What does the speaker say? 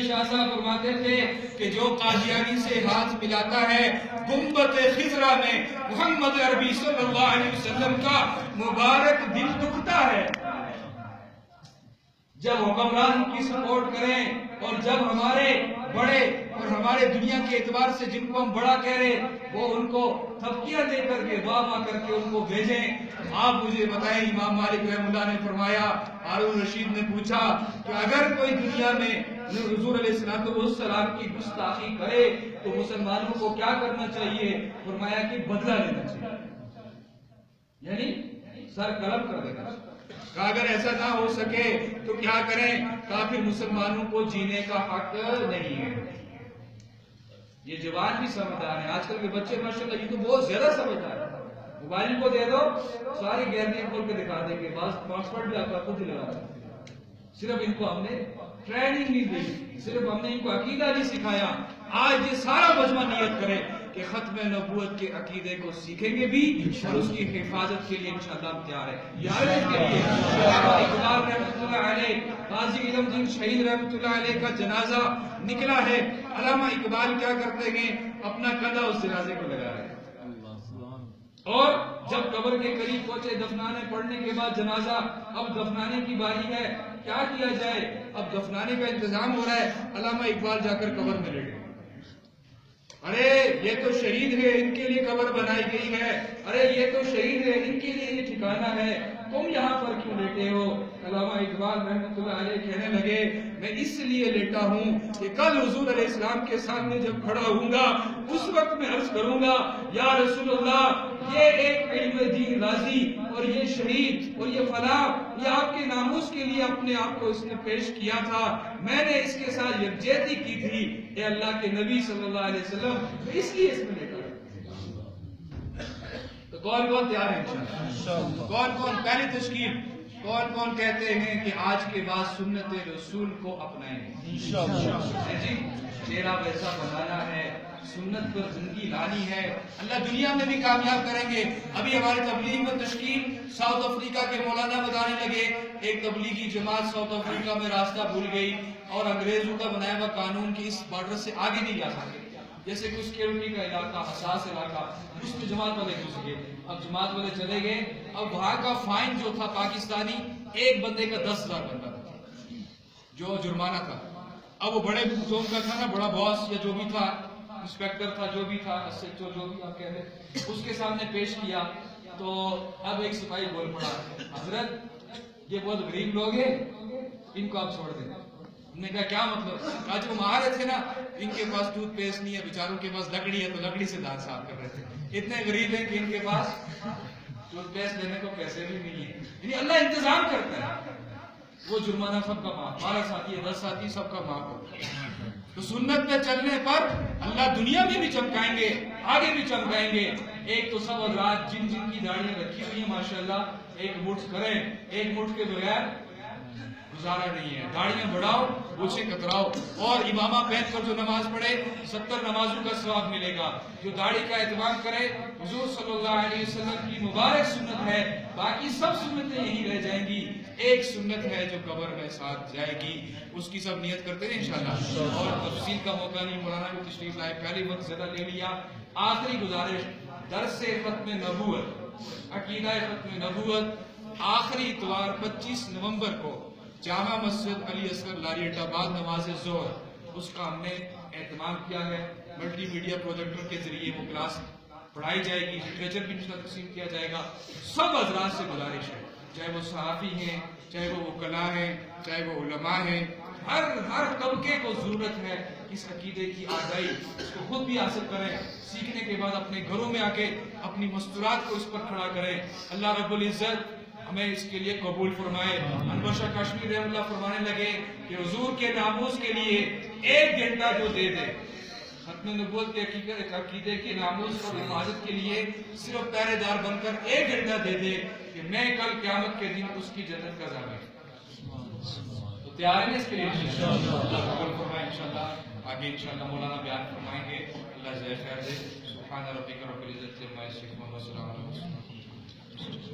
شاہ صاحب فرماتے تھے کہ جو قادیانی سے ہاتھ ملاتا ہے گنبد خضرا میں محمد عربی صلی اللہ علیہ وسلم کا مبارک دل دکھتا ہے۔ جب حکمران کی سپورٹ کریں اور جب ہمارے بڑے اور ہمارے دنیا کے اعتبار سے جن کو ہم بڑا کہہ رہے وہ ان کو تھپکیاں دے کر کے دعا کر کے ان کو بھیجیں۔ آپ مجھے بتائیں، امام مالک رحمہ اللہ نے فرمایا، ہارون رشید نے پوچھا کہ اگر کوئی دنیا میں حضور علیہ السلام کی گستاخی کرے تو مسلمانوں کو کیا کرنا چاہیے؟ فرمایا کہ بدلہ لینا چاہیے، یعنی سر قلم کر دینا۔ کہا اگر ایسا نہ ہو سکے تو کیا کریں؟ کافر مسلمانوں کو جینے کا حق نہیں ہے۔ یہ جوان بھی سمجھدار ہیں، آج کل کے بچے ماشاءاللہ یہ تو بہت زیادہ سمجھدار ہیں۔ موبائل کو دے دو ساری گیرنی کھول کے دکھا دیں گے، پاسورڈ بھی آپ کا خود لگا دیں۔ صرف ان کو ہم نے ٹریننگ نہیں دی، صرف ہم نے ان کو عقیدہ نہیں سکھایا۔ آج یہ سارا مجمع نیت کرے کہ ختم نبوت کے عقیدے کو سیکھیں گے بھی اور اس کی حفاظت کے لیے انشاءاللہ ہم تیار ہیں۔ یار اس کے لیے علامہ اقبال رحمۃ اللہ علیہ، قاضی علم دین شہید رحمۃ اللہ علیہ کا جنازہ نکلا ہے، علامہ اقبال کیا کرتے ہیں؟ اپنا کندھا اس جنازے کو لگا رہے ہیں، اور جب قبر کے قریب پہنچے دفنانے پڑھنے کے بعد جنازہ، اب دفنانے کی باری ہے، کیا کیا جائے؟ اب دفنانے کا انتظام ہو رہا ہے، علامہ اقبال جا کر قبر میں لیٹے۔ ارے یہ تو شہید ہے، ان کے لیے قبر بنائی گئی ہے، ارے یہ تو شہید ہے، ان کے لیے یہ ٹھکانہ ہے، تم یہاں پر کیوں لیٹے ہو؟ علامہ اقبال رحمۃ اللہ علیہ کہنے لگے میں اس لیے لیٹا ہوں کہ کل حضور علیہ السلام کے سامنے جب کھڑا ہوں گا اس وقت میں عرض کروں گا یا رسول اللہ یہ ایک علم دین راضی اور یہ شہید اور یہ فلاں یہ آپ کے ناموس کے لیے اپنے آپ کو اس نے پیش کیا تھا، میں نے اس کے ساتھ یکجہتی کی تھی، اے اللہ کے نبی صلی اللہ علیہ وسلم اس لیے اس میں لیٹا۔ تو کون کون تیار ہے انشاءاللہ؟ کون کون پہلی تشکیل؟ کون کہتے ہیں کہ آج کے بعد سنت رسول کو اپنائیں گے انشاءاللہ؟ جی چہرہ ویسا بنانا ہے، سنت پر زندگی لانی ہے، اللہ دنیا میں بھی کامیاب کریں گے۔ ابھی ہمارے تبلیغ میں تشکیل ساؤتھ افریقہ کے مولانا بتانے لگے، ایک تبلیغی جماعت ساؤتھ افریقہ میں راستہ بھول گئی اور انگریزوں کا بنایا ہوا قانون کی اس بارڈر سے آگے نہیں جا سکتے، جیسے کہ سیکورٹی کا علاقہ، حساس علاقہ، اس میں جماعت والے گھس گئے۔ اب جماعت والے چلے گئے، اب وہاں کا فائن جو تھا پاکستانی ایک بندے کا 10,000 بنتا تھا جو جرمانہ تھا۔ اب وہ بڑے زوم کا تھا نا، بڑا باس یا جو بھی تھا، انسپیکٹر تھا، جو بھی تھا، جو بھی آپ کہہ رہے، اس کے سامنے پیش کیا تو اب ایک سپاہی بول پڑا حضرت یہ بہت غریب لوگ ہیں، ان کو آپ چھوڑ دیں۔ ہم نے کہا کیا مطلب؟ کہا جو وہاں رہے تھے نا ان کے پاس ٹوتھ پیسٹ نہیں ہے، بیچاروں کے پاس لکڑی ہے تو لکڑی سے دانت صاف کر رہے تھے، اتنے غریب ہیں کہ ان کے پاس ٹوتھ پیسٹ لینے کو پیسے بھی نہیں ہے۔ یعنی اللہ انتظام کرتا ہے، وہ جرمانہ سب کا معاف، 12 ساتھی ہے 10 ساتھی سب کا معاف ہوتا ہے۔ تو سنت پہ چلنے پر اللہ دنیا میں بھی چمکائیں گے، آگے بھی چمکائیں گے۔ ایک تو سب حضرات جن کی داڑیاں رکھی ہوئی ہیں ماشاءاللہ ایک مٹھ کریں، ایک مٹھ کے بغیر گزارا نہیں ہے، داڑیاں بڑھاؤ، مونچھیں کتراؤ، اور امامہ پہن کر جو نماز پڑھے 70 نمازوں کا ثواب ملے گا۔ جو داڑھی کا اہتمام کرے، حضور صلی اللہ علیہ وسلم کی مبارک سنت ہے، باقی سب سنتیں یہی رہ جائیں گی، ایک سنت ہے جو قبر میں ساتھ جائے گی، اس کی سب نیت کرتے ہیں انشاءاللہ۔ اور تفصیل کا موقع نہیں، مولانا کو تشریف لائے، پہلی وقت زیادہ لے لیا۔ آخری گزارش، درس ختم نبوت، عقیدہ ختم نبوت آخری اتوار 25 نومبر کو جامع مسجد علی اصغر لاریٹ آباد نماز ظہر، اس کا ہم نے اہتمام کیا ہے۔ ملٹی میڈیا پروجیکٹر کے ذریعے وہ کلاس پڑھائی جائے گی، لٹریچر بھی تقسیم کیا جائے گا۔ سب حضرات سے گزارش ہے، چاہے وہ صحافی ہیں، چاہے وہ وکلاء ہیں، چاہے وہ علماء ہیں، ہر طبقے کو ضرورت ہے اس عقیدے کی آگاہی، اس کو خود بھی حاصل کریں، سیکھنے کے بعد اپنے گھروں میں آ کے اپنی مستورات کو اس پر کھڑا کریں۔ اللہ رب العزت ہمیں اس کے لیے قبول فرمائے۔ انور شاہ کشمیری رحمۃ اللہ فرمانے لگے کہ حضور کے ناموس کے لیے 1 گھنٹہ جو دے دے، ختم نبوت کے عقیدے کے ناموس اور حفاظت کے لیے صرف پہرے دار بن کر 1 گھنٹہ دے دے کہ میں کل قیامت کے دن اس کی جنت کا ضامن۔ تو تیار ہیں اس کے لیے انشاءاللہ؟ اللہ قبول فرمائے انشاءاللہ۔ آگے انشاءاللہ مولانا بیان فرمائیں گے، اللہ جزائے خیر دے۔ سبحان ربک رب العزت عما یصفون وسلام علی المرسلین۔